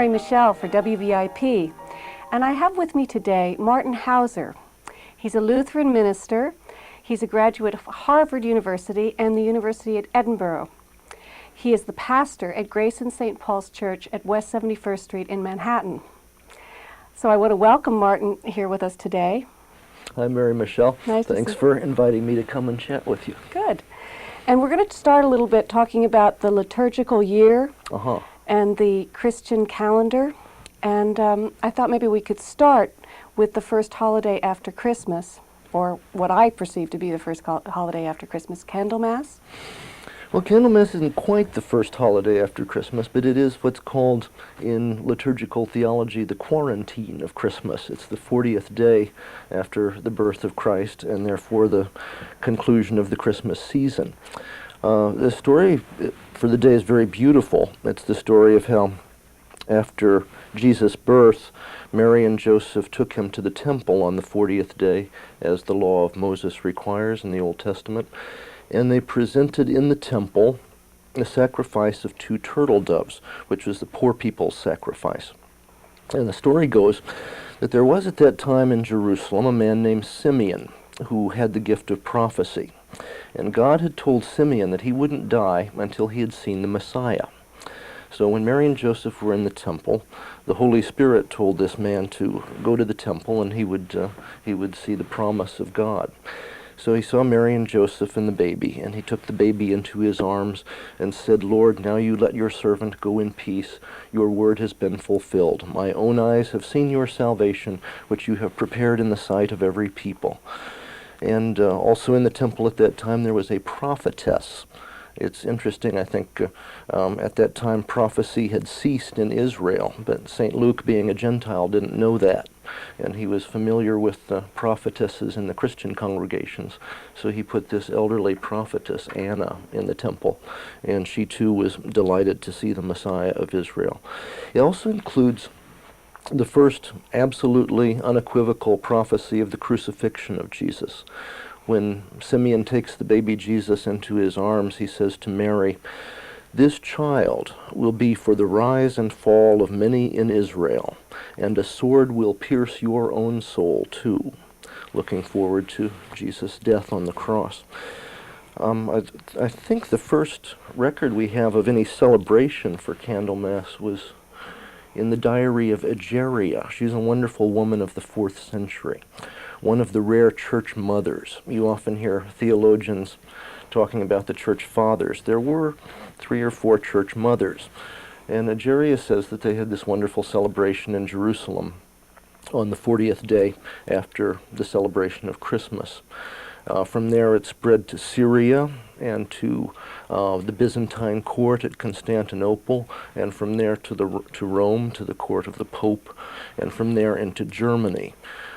Mary Michele for WVIP, and I have with me today Martin Hauser. He's a Lutheran minister. He's a graduate of Harvard University and the University at Edinburgh. He is the pastor at Grace and St. Paul's Church at West 71st Street in Manhattan. So I want to welcome Martin here with us today. Hi, Mary Michele. Nice Thanks for inviting me to come and chat with you. Good. And we're going to start a little bit talking about the liturgical year and the Christian calendar. And I thought maybe we could start with the first holiday after Christmas, or what I perceive to be the first holiday after Christmas, Candlemas. Well, Candlemas isn't quite the first holiday after Christmas, but it is what's called in liturgical theology the quarantine of Christmas. It's the 40th day after the birth of Christ, and therefore the conclusion of the Christmas season. The story for the day is very beautiful. It's the story of how after Jesus' birth, Mary and Joseph took him to the temple on the 40th day, as the law of Moses requires in the Old Testament. And they presented in the temple a sacrifice of 2 turtle doves, which was the poor people's sacrifice. And the story goes that there was at that time in Jerusalem a man named Simeon who had the gift of prophecy. And God had told Simeon that he wouldn't die until he had seen the Messiah. So when Mary and Joseph were in the temple, the Holy Spirit told this man to go to the temple and he would see the promise of God. So he saw Mary and Joseph and the baby, and he took the baby into his arms and said, "Lord, now you let your servant go in peace. Your word has been fulfilled. My own eyes have seen your salvation, which you have prepared in the sight of every people." And also in the temple at that time there was a prophetess. It's interesting, I think, at that time prophecy had ceased in Israel, but St. Luke, being a Gentile, didn't know that. And he was familiar with prophetesses in the Christian congregations. So he put this elderly prophetess, Anna, in the temple, and she too was delighted to see the Messiah of Israel. It also includes the first absolutely unequivocal prophecy of the crucifixion of Jesus. When Simeon takes the baby Jesus into his arms, he says to Mary, "This child will be for the rise and fall of many in Israel, and a sword will pierce your own soul too," looking forward to Jesus' death on the cross. I think the first record we have of any celebration for Candlemas was in the diary of Egeria. She's a wonderful woman of the 4th century, one of the rare church mothers. You often hear theologians talking about the church fathers. There were 3 or 4 church mothers. And Egeria says that they had this wonderful celebration in Jerusalem on the 40th day after the celebration of Christmas. From there it spread to Syria and to the Byzantine court at Constantinople, and from there to Rome, to the court of the Pope, and from there into Germany.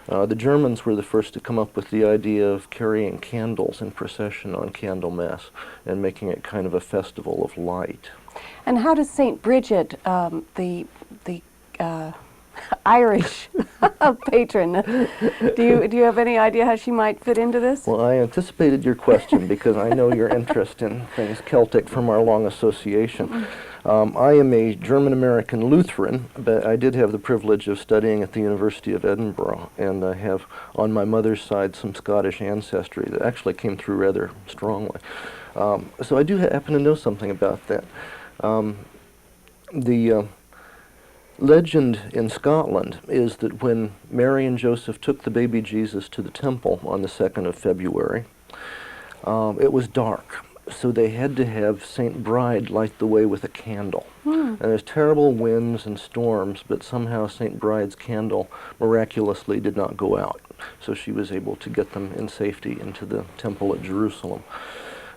The Germans were the first to come up with the idea of carrying candles in procession on Candlemas and making it kind of a festival of light. And how does St. Bridget, the Irish patron, do you have any idea how she might fit into this? Well, I anticipated your question because I know your interest in things Celtic from our long association. I am a German-American Lutheran, but I did have the privilege of studying at the University of Edinburgh, and I have on my mother's side some Scottish ancestry that actually came through rather strongly. So I do happen to know something about that. The legend in Scotland is that when Mary and Joseph took the baby Jesus to the temple on the 2nd of February, it was dark. So they had to have St. Bride light the way with a candle. And there's terrible winds and storms, but somehow St. Bride's candle miraculously did not go out. So she was able to get them in safety into the temple at Jerusalem.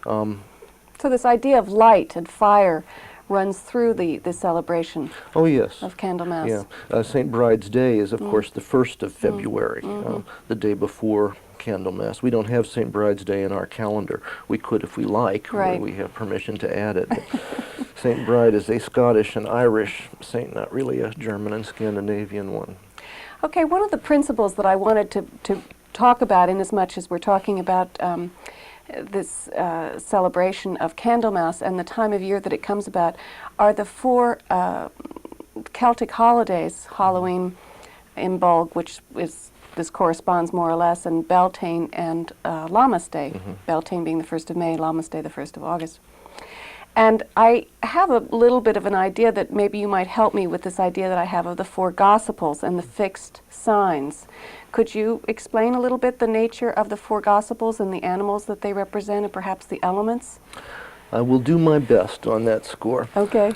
So this idea of light and fire runs through the celebration of Candlemas. Yeah. St. Bride's Day is, of course, the 1st of February, the day before Candlemas. We don't have St. Bride's Day in our calendar. We could if we like. Right. We have permission to add it. St. Bride is a Scottish and Irish saint, not really a German and Scandinavian one. Okay, one of the principles that I wanted to talk about, in as much as we're talking about this celebration of Candlemas and the time of year that it comes about, are the 4 Celtic holidays, Halloween, Imbolg, which is this corresponds more or less, and Beltane and Lammas Day. Beltane being the 1st of May, Lammas Day the 1st of August. And I have a little bit of an idea that maybe you might help me with this idea that I have of the 4 Gospels and the fixed signs. Could you explain a little bit the nature of the 4 Gospels and the animals that they represent and perhaps the elements? I will do my best on that score. Okay.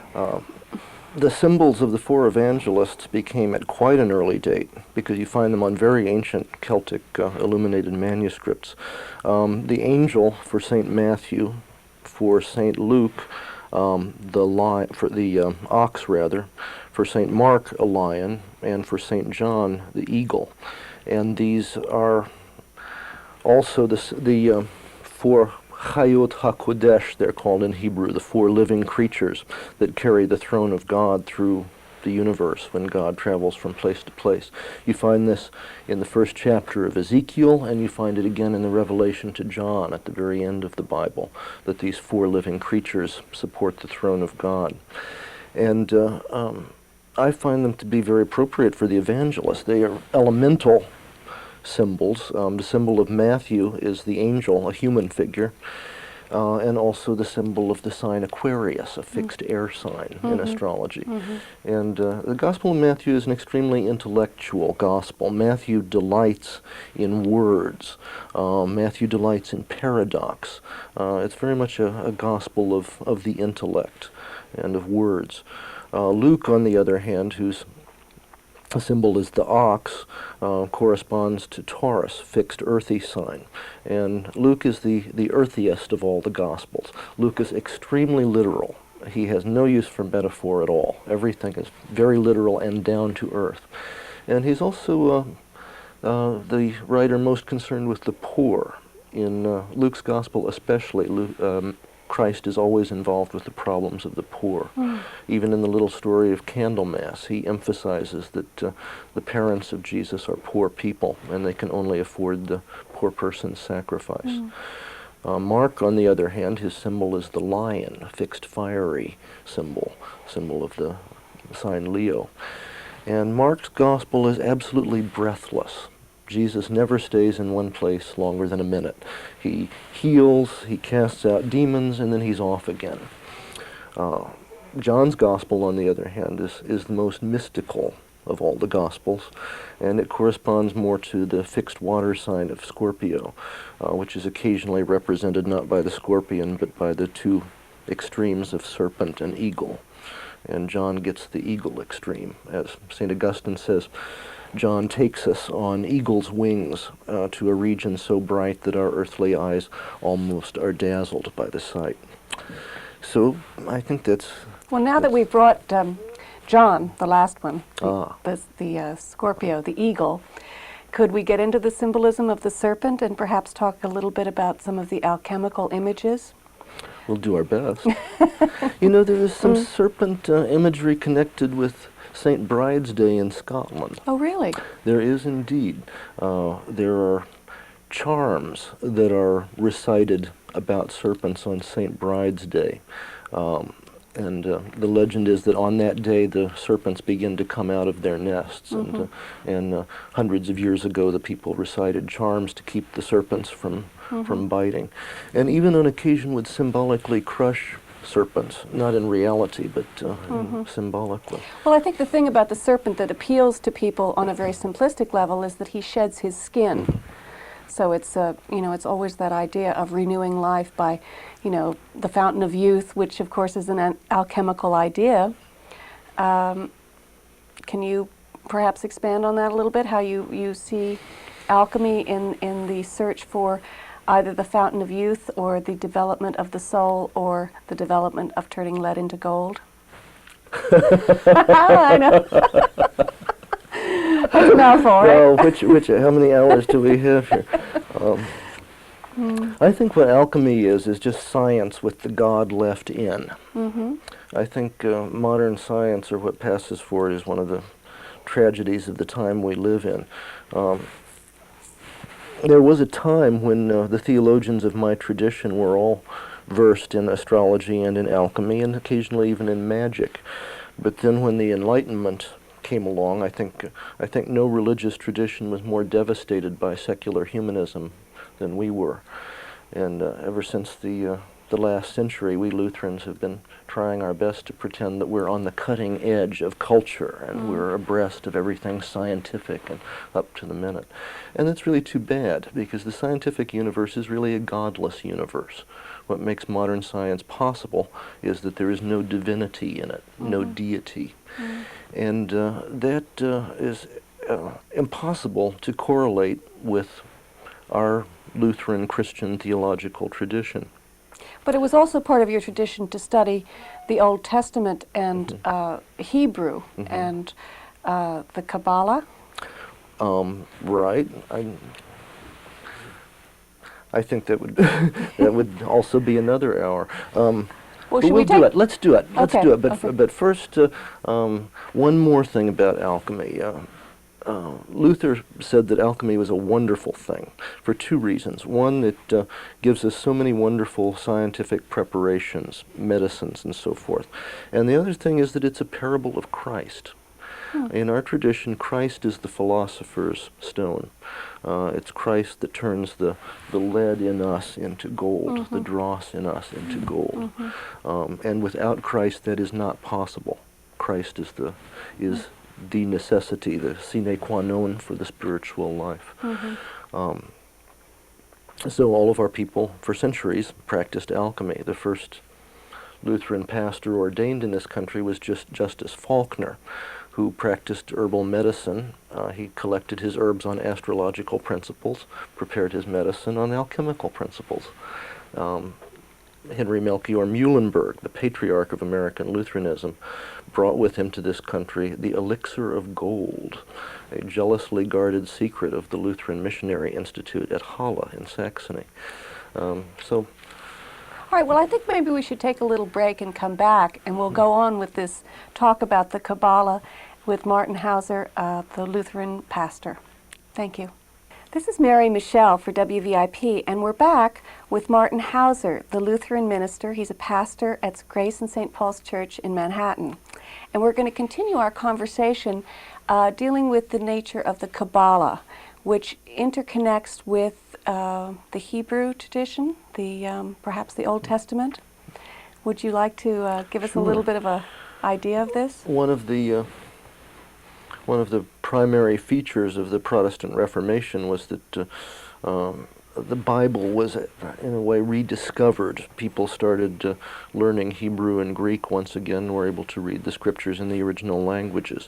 The symbols of the 4 evangelists became at quite an early date because you find them on very ancient Celtic illuminated manuscripts. The angel for St. Matthew, for St. Luke, the ox rather, for St. Mark a lion, and for St. John the eagle. And these are also the 4 Chayot HaKodesh, they're called in Hebrew, the 4 living creatures that carry the throne of God through the universe when God travels from place to place. You find this in the 1st chapter of Ezekiel, and you find it again in the Revelation to John at the very end of the Bible, that these 4 living creatures support the throne of God. And I find them to be very appropriate for the evangelists. They are elemental symbols. The symbol of Matthew is the angel, a human figure, and also the symbol of the sign Aquarius, a fixed air sign in astrology. And the Gospel of Matthew is an extremely intellectual gospel. Matthew delights in words. Matthew delights in paradox. It's very much a gospel of the intellect and of words. Luke, on the other hand, whose symbol is the ox, corresponds to Taurus, fixed earthy sign. And Luke is the earthiest of all the Gospels. Luke is extremely literal. He has no use for metaphor at all. Everything is very literal and down to earth. And he's also the writer most concerned with the poor. In Luke's Gospel especially, Christ is always involved with the problems of the poor. Even in the little story of Candlemas, he emphasizes that the parents of Jesus are poor people, and they can only afford the poor person's sacrifice. Mark, on the other hand, his symbol is the lion, a fixed fiery symbol of the sign Leo. And Mark's gospel is absolutely breathless. Jesus never stays in one place longer than a minute. He heals, he casts out demons, and then he's off again. John's gospel, on the other hand, is the most mystical of all the gospels, and it corresponds more to the fixed water sign of Scorpio, which is occasionally represented not by the scorpion, but by the 2 extremes of serpent and eagle. And John gets the eagle extreme. As St. Augustine says, John takes us on eagle's wings to a region so bright that our earthly eyes almost are dazzled by the sight. So I think that's... Well, now that we've brought John, the last one, the Scorpio, the eagle, could we get into the symbolism of the serpent and perhaps talk a little bit about some of the alchemical images? We'll do our best. You know, there is some serpent imagery connected with St. Bride's Day in Scotland. Oh, really? There is indeed. There are charms that are recited about serpents on St. Bride's Day. And the legend is that on that day the serpents begin to come out of their nests. And hundreds of years ago the people recited charms to keep the serpents from biting. And even on occasion would symbolically crush serpents, not in reality, but symbolically. Well, I think the thing about the serpent that appeals to people on a very simplistic level is that he sheds his skin. So it's it's always that idea of renewing life by, the fountain of youth, which of course is an alchemical idea. Can you perhaps expand on that a little bit? How you see alchemy in the search for either the fountain of youth or the development of the soul or the development of turning lead into gold? I know. That's a mouthful, right? Well, how many hours do we have here? I think what alchemy is just science with the God left in. I think modern science, or what passes for it, is one of the tragedies of the time we live in. There was a time when the theologians of my tradition were all versed in astrology and in alchemy, and occasionally even in magic. But then when the Enlightenment came along, I think no religious tradition was more devastated by secular humanism than we were. And ever since the last century, we Lutherans have been trying our best to pretend that we're on the cutting edge of culture and we're abreast of everything scientific and up to the minute. And that's really too bad, because the scientific universe is really a godless universe. What makes modern science possible is that there is no divinity in it, no deity. And that is impossible to correlate with our Lutheran Christian theological tradition. But it was also part of your tradition to study the Old Testament and Hebrew and the Kabbalah. Right. I think that would that would also be another hour. Well, but should we'll we take do it. Let's do it. Let's Okay, do it. But okay. but first, one more thing about alchemy. Luther said that alchemy was a wonderful thing for two reasons. One, it gives us so many wonderful scientific preparations, medicines, and so forth. And the other thing is that it's a parable of Christ. In our tradition, Christ is the philosopher's stone. It's Christ that turns the lead in us into gold, the dross in us into gold. And without Christ, that is not possible. Christ is the necessity, the sine qua non for the spiritual life. So all of our people, for centuries, practiced alchemy. The first Lutheran pastor ordained in this country was Justice Faulkner, who practiced herbal medicine. He collected his herbs on astrological principles, prepared his medicine on alchemical principles. Henry Melchior Muhlenberg, the patriarch of American Lutheranism, brought with him to this country the elixir of gold, a jealously guarded secret of the Lutheran Missionary Institute at Halle in Saxony. All right, well, I think maybe we should take a little break and come back, and we'll go on with this talk about the Kabbalah with Martin Hauser, the Lutheran pastor. Thank you. This is Mary Michele for WVIP, and we're back with Martin Hauser, the Lutheran minister. He's a pastor at Grace and St. Paul's Church in Manhattan. And we're going to continue our conversation dealing with the nature of the Kabbalah, which interconnects with the Hebrew tradition, perhaps the Old Testament. Would you like to give us a little bit of an idea of this? One of the primary features of the Protestant Reformation was that the Bible was, in a way, rediscovered. People started learning Hebrew and Greek once again, were able to read the scriptures in the original languages.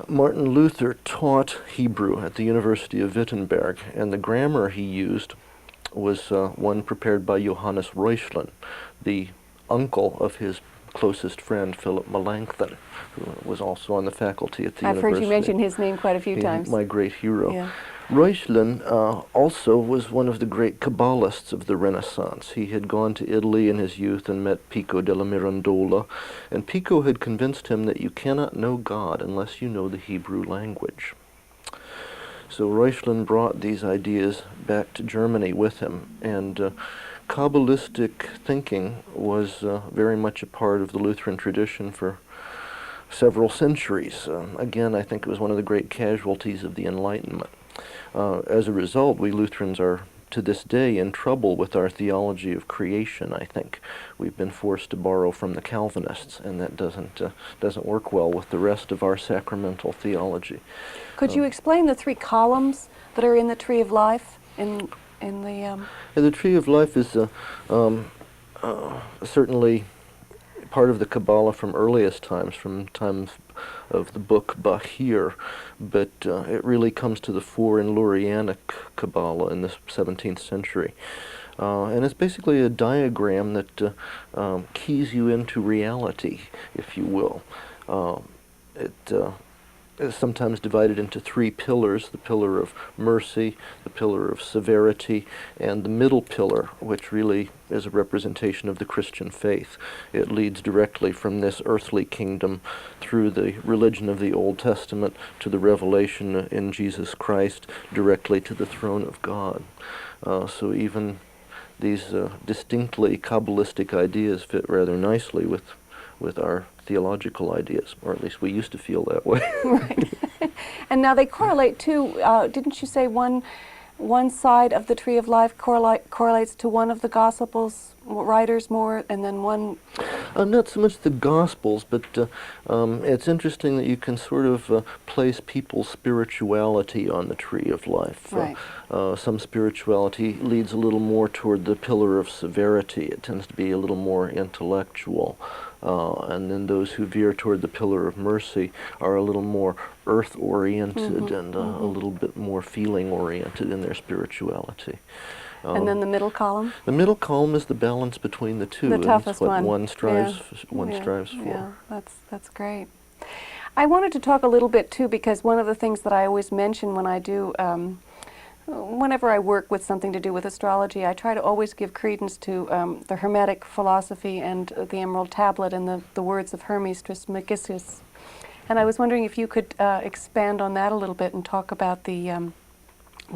Martin Luther taught Hebrew at the University of Wittenberg, and the grammar he used was one prepared by Johannes Reuchlin, the uncle of his closest friend, Philip Melanchthon, who was also on the faculty at the I've university. heard you mention his name quite a few times. My great hero. Yeah. Reuchlin also was one of the great Kabbalists of the Renaissance. He had gone to Italy in his youth and met Pico della Mirandola, and Pico had convinced him that you cannot know God unless you know the Hebrew language. So Reuchlin brought these ideas back to Germany with him, and Kabbalistic thinking was very much a part of the Lutheran tradition for several centuries. Again, I think it was one of the great casualties of the Enlightenment. As a result, we Lutherans are to this day in trouble with our theology of creation, I think. We've been forced to borrow from the Calvinists, and that doesn't work well with the rest of our sacramental theology. Could you explain the three columns that are in the Tree of Life in the... The Tree of Life is certainly part of the Kabbalah from earliest times, from times of the book Bahir, but it really comes to the fore in Lurianic Kabbalah in the 17th century. And it's basically a diagram that keys you into reality, if you will. It is sometimes divided into three pillars: the pillar of mercy, the pillar of severity, and the middle pillar, which really is a representation of the Christian faith. It leads directly from this earthly kingdom through the religion of the Old Testament to the revelation in Jesus Christ, directly to the throne of God. So even these distinctly Kabbalistic ideas fit rather nicely with with our theological ideas, or at least we used to feel that way. Right. And now they correlate too, didn't you say one side of the tree of life correlates to one of the Gospels writers more, and then one... Not so much the Gospels, but it's interesting that you can sort of place people's spirituality on the tree of life. Right. Some spirituality leads a little more toward the pillar of severity. It tends to be a little more intellectual. And then those who veer toward the pillar of mercy are a little more earth-oriented and a little bit more feeling-oriented in their spirituality. And then the middle column? The middle column is the balance between the two. The and toughest it's what one. one strives for. Yeah, that's great. I wanted to talk a little bit too, because one of the things that I always mention when I do, whenever I work with something to do with astrology, I try to always give credence to the Hermetic philosophy and the Emerald Tablet and the words of Hermes Trismegistus. And I was wondering if you could expand on that a little bit and talk about the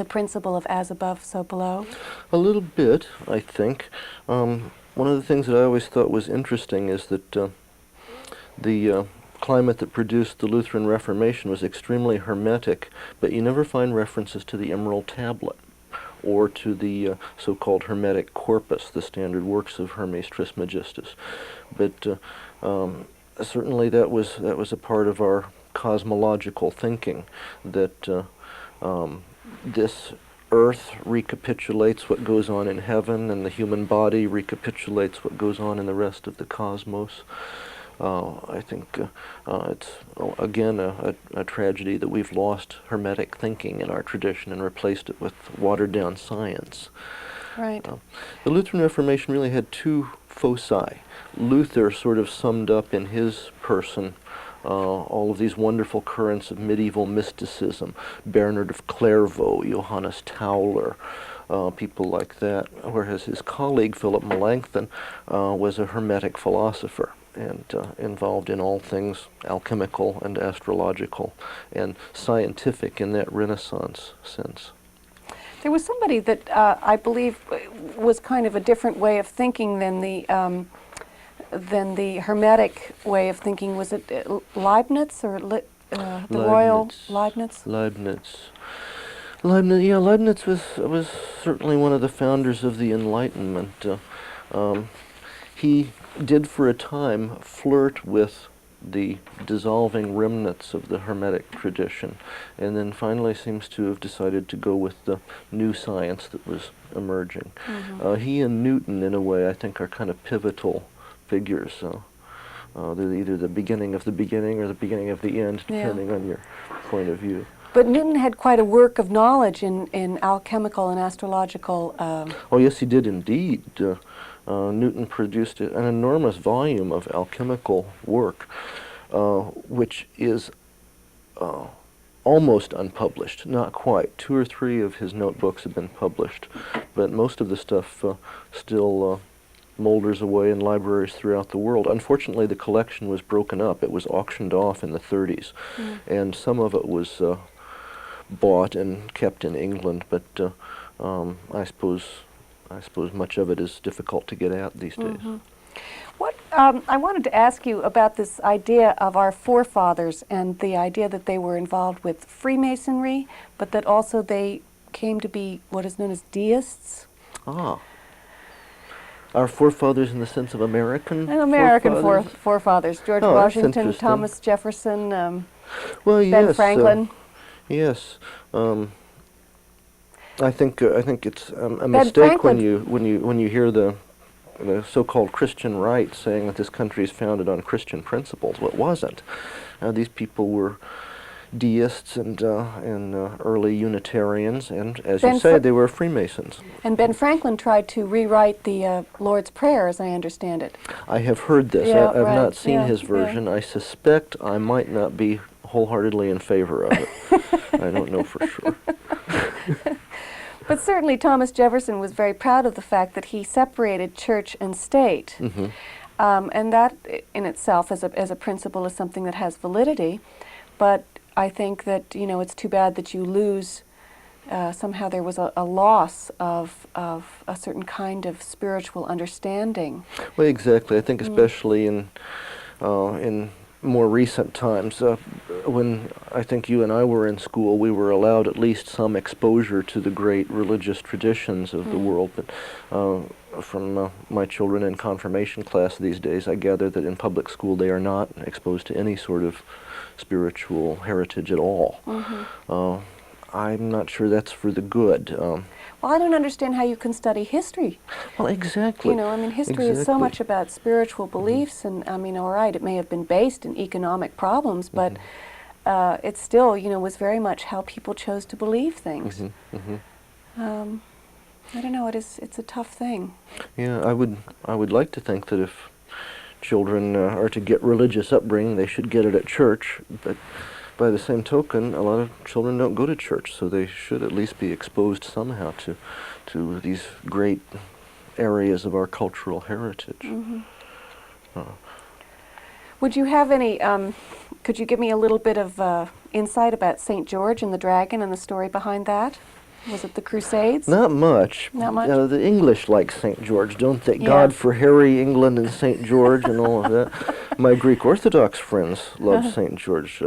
principle of as above, so below. A little bit, I think. One of the things that I always thought was interesting is that the climate that produced the Lutheran Reformation was extremely hermetic, but you never find references to the Emerald Tablet or to the so-called Hermetic Corpus, the standard works of Hermes Trismegistus. But certainly that was a part of our cosmological thinking, that this earth recapitulates what goes on in heaven, and the human body recapitulates what goes on in the rest of the cosmos. I think it's, again, a tragedy that we've lost Hermetic thinking in our tradition and replaced it with watered-down science. Right. The Lutheran Reformation really had two foci. Luther sort of summed up in his person all of these wonderful currents of medieval mysticism, Bernard of Clairvaux, Johannes Tauler, people like that, whereas his colleague Philip Melanchthon was a Hermetic philosopher and involved in all things alchemical and astrological and scientific in that Renaissance sense. There was somebody that I believe was kind of a different way of thinking than the Hermetic way of thinking. Was it Leibniz or the Royal Leibniz? Leibniz, yeah, Leibniz was certainly one of the founders of the Enlightenment. He did for a time flirt with the dissolving remnants of the Hermetic tradition, and then finally seems to have decided to go with the new science that was emerging. He and Newton, in a way, I think, are kind of pivotal figures. They're either the beginning of the beginning or the beginning of the end, depending on your point of view. But Newton had quite a work of knowledge in alchemical and astrological... Oh, yes, he did indeed. Newton produced an enormous volume of alchemical work, which is almost unpublished, not quite. 2 or 3 of his notebooks have been published, but most of the stuff still molders away in libraries throughout the world. Unfortunately, the collection was broken up. It was auctioned off in the 30s, and some of it was bought and kept in England, but I suppose much of it is difficult to get at these days. What I wanted to ask you about this idea of our forefathers and the idea that they were involved with Freemasonry, but that also they came to be what is known as deists. Ah. Our forefathers in the sense of American forefathers. George Washington, Thomas Jefferson, Ben Franklin. Yes. I think it's a mistake when you hear the so-called Christian right saying that this country is founded on Christian principles. Well, it wasn't. These people were deists and early Unitarians, and as you say, they were Freemasons. And Ben Franklin tried to rewrite the Lord's Prayer, as I understand it. I have heard this. Yeah, I've not seen his version. I suspect I might not be wholeheartedly in favor of it. I don't know for sure. But certainly Thomas Jefferson was very proud of the fact that he separated church and state. And that in itself as a principle is something that has validity. But I think that, you know, it's too bad that you lose, somehow there was a loss of a certain kind of spiritual understanding. Well, exactly. I think especially in in more recent times. When I think you and I were in school, we were allowed at least some exposure to the great religious traditions of the world. But from my children in confirmation class these days, I gather that in public school they are not exposed to any sort of spiritual heritage at all. I'm not sure that's for the good. Well, I don't understand how you can study history. Well, exactly. You know, I mean, history is so much about spiritual beliefs, and I mean, all right, it may have been based in economic problems, but it still, you know, was very much how people chose to believe things. I don't know. It's a tough thing. Yeah, I would like to think that if children are to get religious upbringing, they should get it at church, but by the same token, a lot of children don't go to church, so they should at least be exposed somehow to these great areas of our cultural heritage. Would you have any, could you give me a little bit of insight about St. George and the dragon and the story behind that? Was it the Crusades? Not much. Not much? The English like St. George, don't they? Yeah. God for Harry, England, and St. George and all of that. My Greek Orthodox friends love St. George.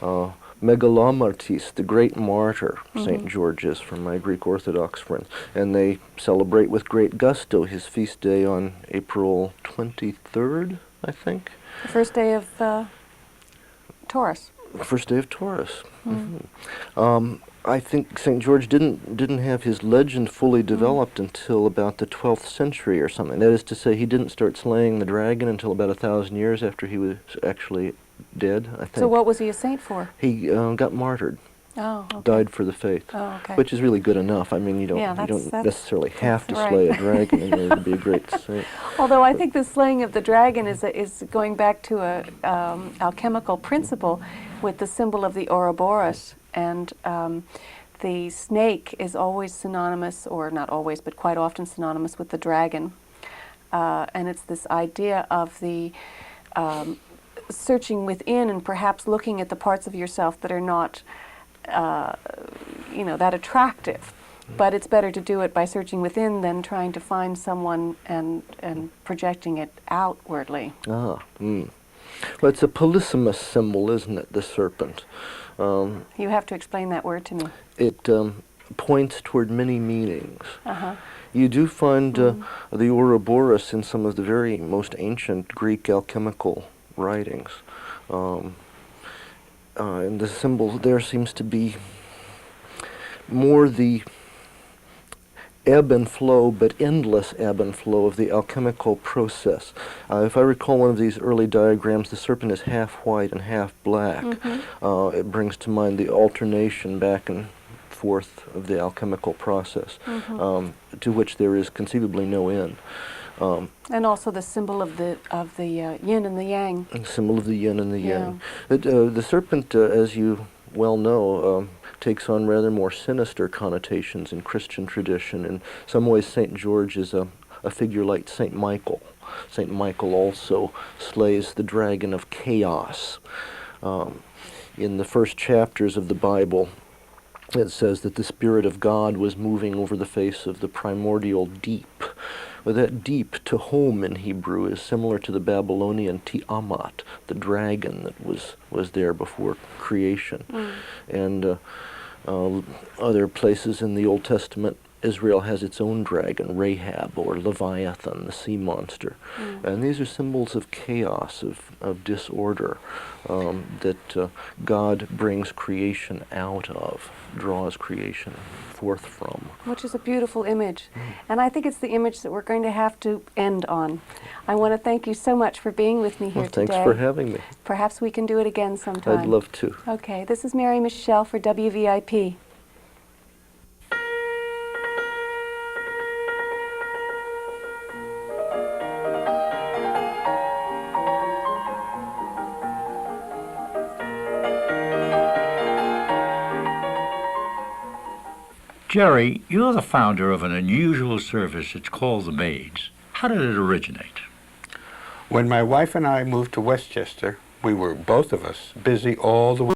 Megalomartis, the great martyr, St. George is, from my Greek Orthodox friends. And they celebrate with great gusto his feast day on April 23rd, I think. The first day of Taurus. First day of Taurus. I think St. George didn't have his legend fully developed until about the 12th century or something. That is to say, he didn't start slaying the dragon until about 1,000 years after he was actually dead, I think. So what was he a saint for? He got martyred. Oh, okay. Died for the faith. Oh, okay. Which is really good enough. I mean, you don't necessarily have to slay a dragon in order to be a great saint. Although I think the slaying of the dragon is going back to a alchemical principle with the symbol of the Ouroboros, and the snake is always synonymous, or not always, but quite often synonymous with the dragon. And it's this idea of the searching within and perhaps looking at the parts of yourself that are not that attractive. But it's better to do it by searching within than trying to find someone and projecting it outwardly. Well, it's a polysemous symbol, isn't it, the serpent? You have to explain that word to me. It points toward many meanings. You do find the Ouroboros in some of the very most ancient Greek alchemical writings. And the symbol there seems to be more the ebb and flow, but endless ebb and flow of the alchemical process. If I recall one of these early diagrams, the serpent is half white and half black. It brings to mind the alternation back and forth of the alchemical process, to which there is conceivably no end. And also the symbol of the yin and the yang. The symbol of the yin and the yang. The serpent, as you well know, takes on rather more sinister connotations in Christian tradition. In some ways, St. George is a figure like St. Michael. St. Michael also slays the dragon of chaos. In the first chapters of the Bible, it says that the Spirit of God was moving over the face of the primordial deep. Well, that deep, Tehom in Hebrew, is similar to the Babylonian Tiamat, the dragon that was there before creation. And other places in the Old Testament, Israel has its own dragon, Rahab, or Leviathan, the sea monster. And these are symbols of chaos, of disorder, that God brings creation out of, draws creation forth from. Which is a beautiful image. And I think it's the image that we're going to have to end on. I want to thank you so much for being with me here today. Thanks for having me. Perhaps we can do it again sometime. I'd love to. Okay, this is Mary Michele for WVIP. Jerry, you're the founder of an unusual service. It's called the Maids. How did it originate? When my wife and I moved to Westchester, we were, both of us, busy all the